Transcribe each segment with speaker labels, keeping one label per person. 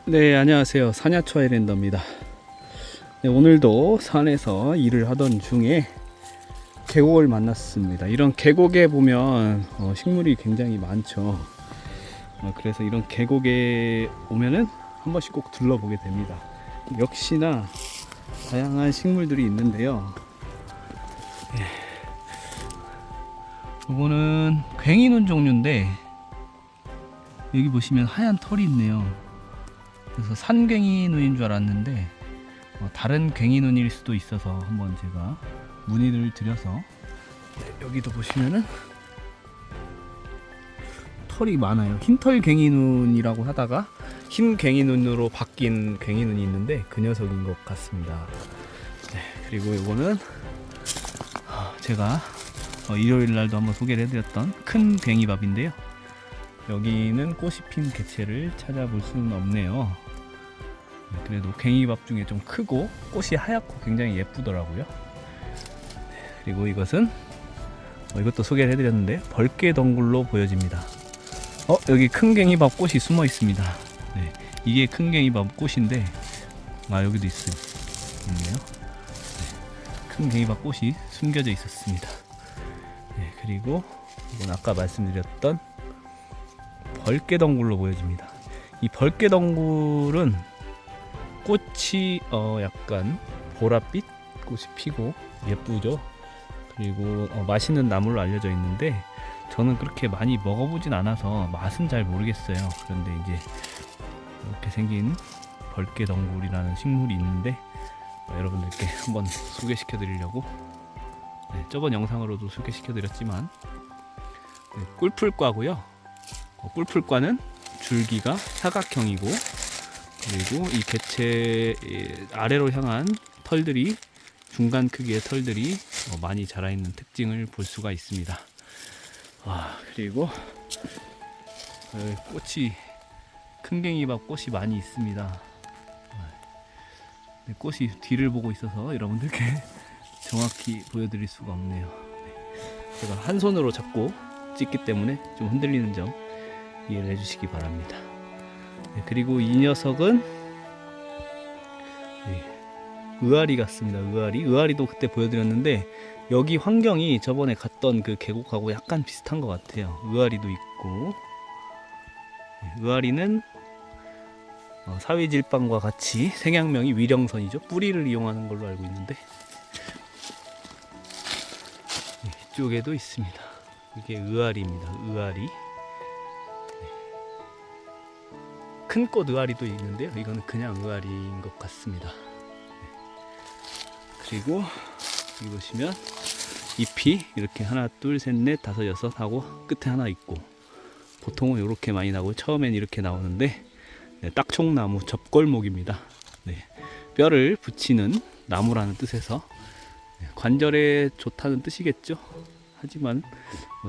Speaker 1: 네, 안녕하세요. 사냐초 아일랜더입니다. 네, 오늘도 산에서 일을 하던 중에 계곡을 만났습니다. 이런 계곡에 보면 식물이 굉장히 많죠. 그래서 이런 계곡에 오면은 한 번씩 꼭 둘러보게 됩니다. 역시나 다양한 식물들이 있는데요. 이거는 괭이눈 종류인데 여기 보시면 하얀 털이 있네요. 그래서 산괭이눈인 줄 알았는데 다른 괭이눈일 수도 있어서 한번 제가 문의를 드려서 여기도 보시면은 털이 많아요. 흰털 괭이눈이라고 하다가 흰 괭이눈으로 바뀐 괭이눈이 있는데 그 녀석인 것 같습니다. 네, 그리고 이거는 제가 일요일날도 한번 소개를 해드렸던 큰 괭이밥인데요. 여기는 꽃이 핀 개체를 찾아볼 수는 없네요. 그래도 괭이밥 중에 좀 크고 꽃이 하얗고 굉장히 예쁘더라고요. 그리고 이것은 이것도 소개를 해드렸는데 벌개덩굴로 보여집니다. 여기 큰 괭이밥 꽃이 숨어 있습니다. 네, 이게 큰 괭이밥 꽃인데 여기도 있네요. 네, 큰 괭이밥 꽃이 숨겨져 있었습니다. 네, 그리고 이건 아까 말씀드렸던 벌개덩굴로 보여집니다. 이 벌개덩굴은 꽃이 약간 보랏빛 꽃이 피고 예쁘죠. 그리고 맛있는 나물로 알려져 있는데 저는 그렇게 많이 먹어보진 않아서 맛은 잘 모르겠어요. 그런데 이제 이렇게 생긴 벌개덩굴이라는 식물이 있는데 여러분들께 한번 소개시켜 드리려고 저번 영상으로도 소개시켜 드렸지만 꿀풀과고요. 꿀풀과는 줄기가 사각형이고 그리고 이 개체 아래로 향한 털들이 중간 크기의 털들이 많이 자라있는 특징을 볼 수가 있습니다. 그리고 꽃이 큰 괭이밥 꽃이 많이 있습니다. 꽃이 뒤를 보고 있어서 여러분들께 정확히 보여드릴 수가 없네요. 제가 한 손으로 잡고 찍기 때문에 좀 흔들리는 점 이해를 해주시기 바랍니다. 그리고 이 녀석은 의아리 같습니다. 의아리도 그때 보여드렸는데 여기 환경이 저번에 갔던 그 계곡하고 약간 비슷한 것 같아요. 의아리도 있고 의아리는 사위질방과 같이 생양명이 위령선이죠. 뿌리를 이용하는 걸로 알고 있는데 이쪽에도 있습니다. 이게 의아리입니다. 의아리. 큰 꽃 의아리도 있는데요. 이거는 그냥 의아리인 것 같습니다. 그리고 여기 보시면 잎이 이렇게 하나 둘 셋 넷 다섯 여섯 하고 끝에 하나 있고 보통은 이렇게 많이 나고 처음엔 이렇게 나오는데 딱총나무 접골목입니다. 뼈를 붙이는 나무라는 뜻에서 관절에 좋다는 뜻이겠죠. 하지만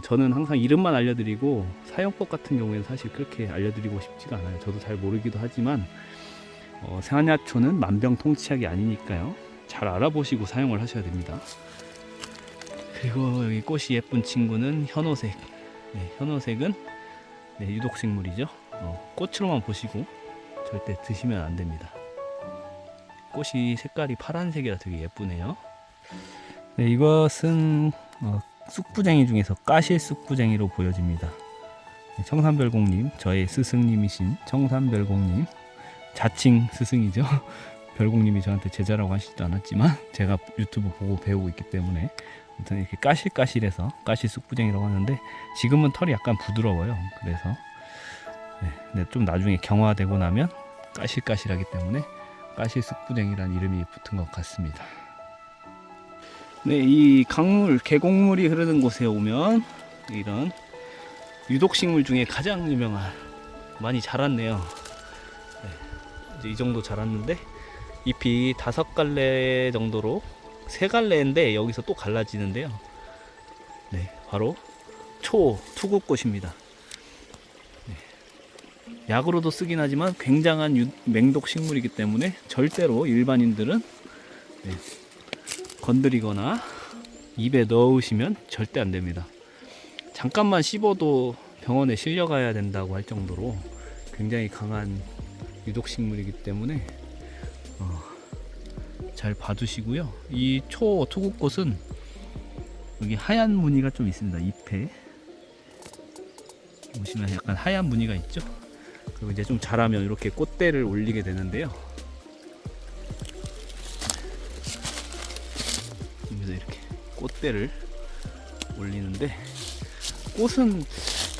Speaker 1: 저는 항상 이름만 알려드리고 사용법 같은 경우에는 사실 그렇게 알려드리고 싶지가 않아요. 저도 잘 모르기도 하지만 사냐초는 만병통치약이 아니니까요. 잘 알아보시고 사용을 하셔야 됩니다. 그리고 여기 꽃이 예쁜 친구는 현오색. 현오색은 유독식물이죠. 꽃으로만 보시고 절대 드시면 안 됩니다. 꽃이 색깔이 파란색이라 되게 예쁘네요. 이것은 쑥부쟁이 중에서 까실 쑥부쟁이로 보여집니다. 청산별공님, 저의 스승님이신 청산별공님, 자칭 스승이죠. 별공님이 저한테 제자라고 하시지도 않았지만 제가 유튜브 보고 배우고 있기 때문에 아무튼 이렇게 까실까실해서 까실 쑥부쟁이라고 하는데 지금은 털이 약간 부드러워요. 그래서 좀 나중에 경화되고 나면 까실까실하기 때문에 까실 쑥부쟁이라는 이름이 붙은 것 같습니다. 이 강물, 계곡물이 흐르는 곳에 오면 이런 유독식물 중에 가장 유명한 많이 자랐네요. 이제 이 정도 자랐는데 잎이 5갈래 정도로 3갈래인데 여기서 또 갈라지는데요. 바로 투구꽃입니다. 약으로도 쓰긴 하지만 굉장한 맹독 식물이기 때문에 절대로 일반인들은 건드리거나 입에 넣으시면 절대 안 됩니다. 잠깐만 씹어도 병원에 실려가야 된다고 할 정도로 굉장히 강한 유독식물이기 때문에 잘 봐주시고요. 이 초투국꽃은 여기 하얀 무늬가 좀 있습니다. 잎에 보시면 약간 하얀 무늬가 있죠. 그리고 이제 좀 자라면 이렇게 꽃대를 올리게 되는데요. 여기서 이렇게 꽃대를 올리는데, 꽃은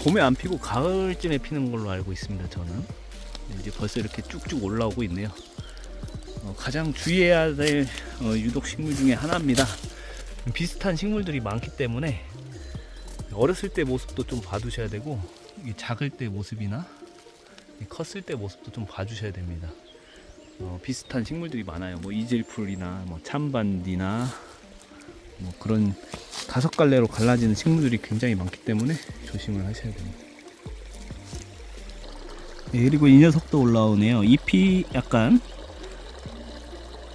Speaker 1: 봄에 안 피고 가을쯤에 피는 걸로 알고 있습니다. 저는 이제 벌써 이렇게 쭉쭉 올라오고 있네요. 가장 주의해야 될 유독 식물 중에 하나입니다. 비슷한 식물들이 많기 때문에 어렸을 때 모습도 좀 봐두셔야 되고, 작을 때 모습이나 컸을 때 모습도 좀 봐주셔야 됩니다. 비슷한 식물들이 많아요. 뭐 이질풀이나 뭐 참반디나 뭐 그런 5갈래로 갈라지는 식물들이 굉장히 많기 때문에 조심을 하셔야 됩니다. 네, 그리고 이 녀석도 올라오네요. 잎이 약간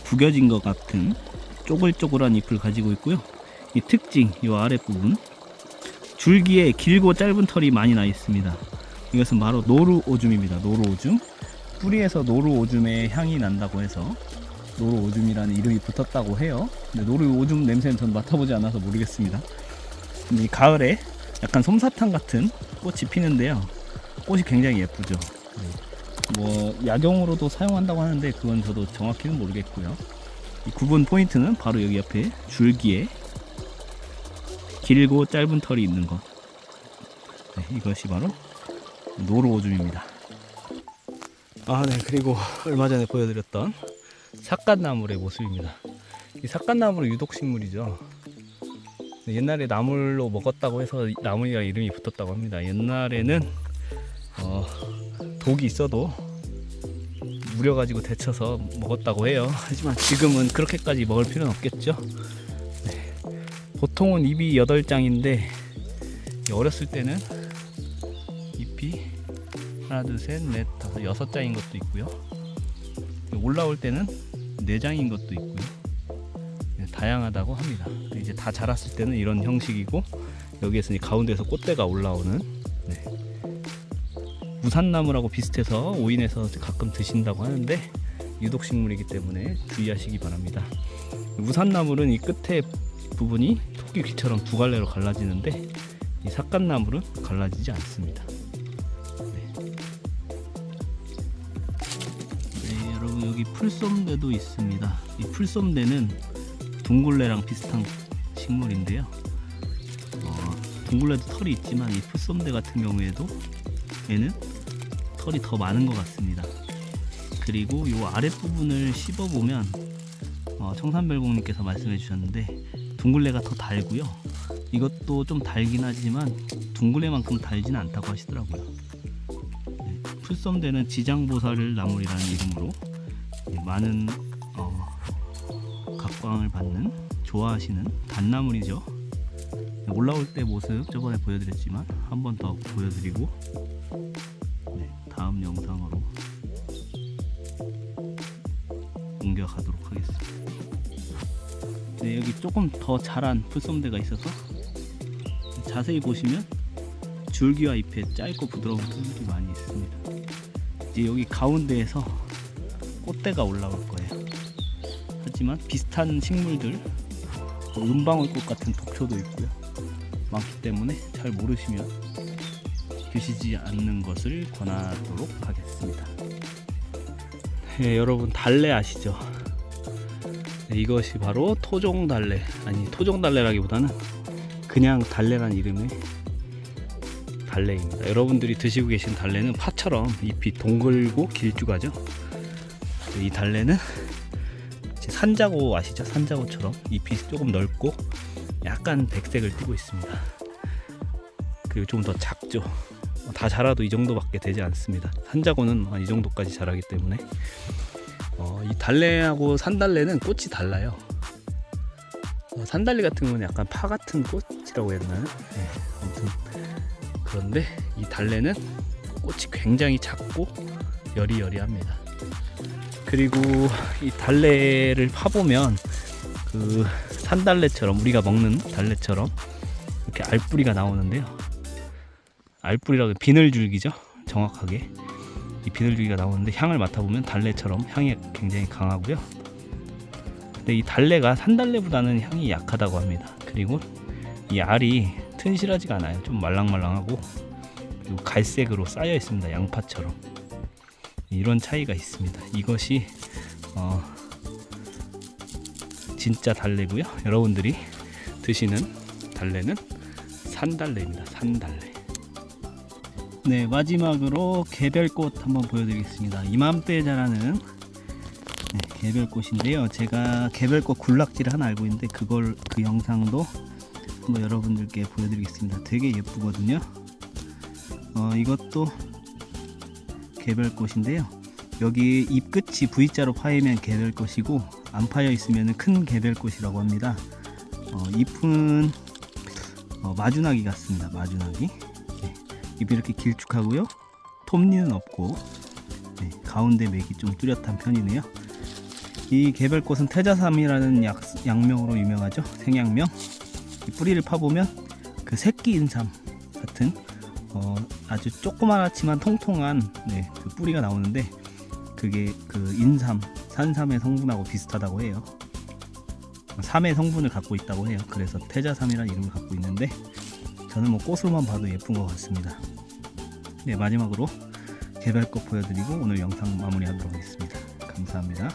Speaker 1: 구겨진 것 같은 쪼글쪼글한 잎을 가지고 있고요. 이 특징, 이 아랫부분 줄기에 길고 짧은 털이 많이 나 있습니다. 이것은 바로 노루오줌입니다. 노루오줌. 뿌리에서 노루오줌의 향이 난다고 해서 노루오줌이라는 이름이 붙었다고 해요. 근데 노루오줌 냄새는 전 맡아보지 않아서 모르겠습니다. 근데 이 가을에 약간 솜사탕 같은 꽃이 피는데요. 꽃이 굉장히 예쁘죠. 뭐 약용으로도 사용한다고 하는데 그건 저도 정확히는 모르겠고요. 이 구분 포인트는 바로 여기 옆에 줄기에 길고 짧은 털이 있는 것. 네, 이것이 바로 노루오줌입니다. 네, 그리고 얼마 전에 보여드렸던 삿갓나물의 모습입니다. 이 삿갓나물은 유독식물이죠. 옛날에 나물로 먹었다고 해서 나물이라 이름이 붙었다고 합니다. 옛날에는 독이 있어도 무려가지고 데쳐서 먹었다고 해요. 하지만 지금은 그렇게까지 먹을 필요는 없겠죠. 네. 보통은 잎이 8장인데 어렸을 때는 잎이 하나, 둘, 셋, 넷, 다섯, 6장인 것도 있고요. 올라올 때는 4장인 것도 있고요. 다양하다고 합니다. 이제 다 자랐을 때는 이런 형식이고, 여기에서 가운데서 꽃대가 올라오는, 네. 우산나무라고 비슷해서 오인해서 가끔 드신다고 하는데 유독식물이기 때문에 주의하시기 바랍니다. 우산나물은 이 끝에 부분이 토끼귀처럼 2갈래로 갈라지는데 이 삿갓나물은 갈라지지 않습니다. 네, 여러분 여기 풀솜대도 있습니다. 이 풀솜대는 둥글레랑 비슷한 식물인데요. 둥글레도 털이 있지만 이 풀솜대 같은 경우에도 얘는 털이 더 많은 것 같습니다. 그리고 이 아랫부분을 씹어보면 청산별공님께서 말씀해 주셨는데 둥글레가 더 달고요. 이것도 좀 달긴 하지만 둥글레만큼 달지는 않다고 하시더라고요. 네, 풀솜대는 지장보살 나물이라는 이름으로 많은 각광을 받는, 좋아하시는 단나물이죠. 올라올 때 모습 저번에 보여드렸지만 한 번 더 보여드리고, 네, 다음 영상으로 옮겨가도록 하겠습니다. 네, 여기 조금 더 자란 풀솜대가 있어서 자세히 보시면 줄기와 잎에 짧고 부드러운 풀들이 많이 있습니다. 이제 여기 가운데에서 꽃대가 올라올 거예요. 하지만 비슷한 식물들, 은방울꽃 같은 독초도 있고요. 많기 때문에 잘 모르시면 드시지 않는 것을 권하도록 하겠습니다. 네, 여러분 달래 아시죠? 네, 이것이 바로 토종달래, 아니 토종달래라기보다는 그냥 달래란 이름의 달래입니다. 여러분들이 드시고 계신 달래는 파처럼 잎이 동글고 길쭉하죠. 이 달래는 산자고 아시죠? 산자고처럼 잎이 조금 넓고 약간 백색을 띠고 있습니다. 그리고 좀 더 작죠. 다 자라도 이 정도밖에 되지 않습니다. 산자고는 이 정도까지 자라기 때문에 이 달래하고 산달래는 꽃이 달라요. 산달래 같은 경우는 약간 파 같은 꽃이라고 했나요? 네, 아무튼 그런데 이 달래는 꽃이 굉장히 작고 여리여리합니다. 그리고 이 달래를 파보면 그 산달래처럼, 우리가 먹는 달래처럼 이렇게 알뿌리가 나오는데요. 알뿌리라고 비늘줄기죠, 정확하게. 이 비둘기가 나오는데 향을 맡아보면 달래처럼 향이 굉장히 강하고요. 근데 이 달래가 산달래보다는 향이 약하다고 합니다. 그리고 이 알이 튼실하지가 않아요. 좀 말랑말랑하고 그리고 갈색으로 쌓여 있습니다. 양파처럼. 이런 차이가 있습니다. 이것이 진짜 달래고요. 여러분들이 드시는 달래는 산달래입니다. 산달래. 네, 마지막으로 개별꽃 한번 보여드리겠습니다. 이맘때 자라는 개별꽃인데요. 제가 개별꽃 군락지를 하나 알고 있는데 그 영상도 한번 여러분들께 보여드리겠습니다. 되게 예쁘거든요. 이것도 개별꽃인데요. 여기 잎 끝이 V자로 파이면 개별꽃이고 안 파여 있으면 큰 개별꽃이라고 합니다. 잎은 마주나기 같습니다. 마주나기. 네, 잎이 이렇게 길쭉하고요. 톱니는 없고 가운데 맥이 좀 뚜렷한 편이네요. 이 개별꽃은 태자삼이라는 약명으로 유명하죠. 생약명. 이 뿌리를 파보면 그 새끼 인삼 같은 아주 조그맣지만 통통한 그 뿌리가 나오는데 그게 그 인삼, 산삼의 성분하고 비슷하다고 해요. 삼의 성분을 갖고 있다고 해요. 그래서 태자삼이라는 이름을 갖고 있는데 저는 뭐 꽃으로만 봐도 예쁜 것 같습니다. 네, 마지막으로 개별꽃 보여드리고 오늘 영상 마무리하도록 하겠습니다. 감사합니다.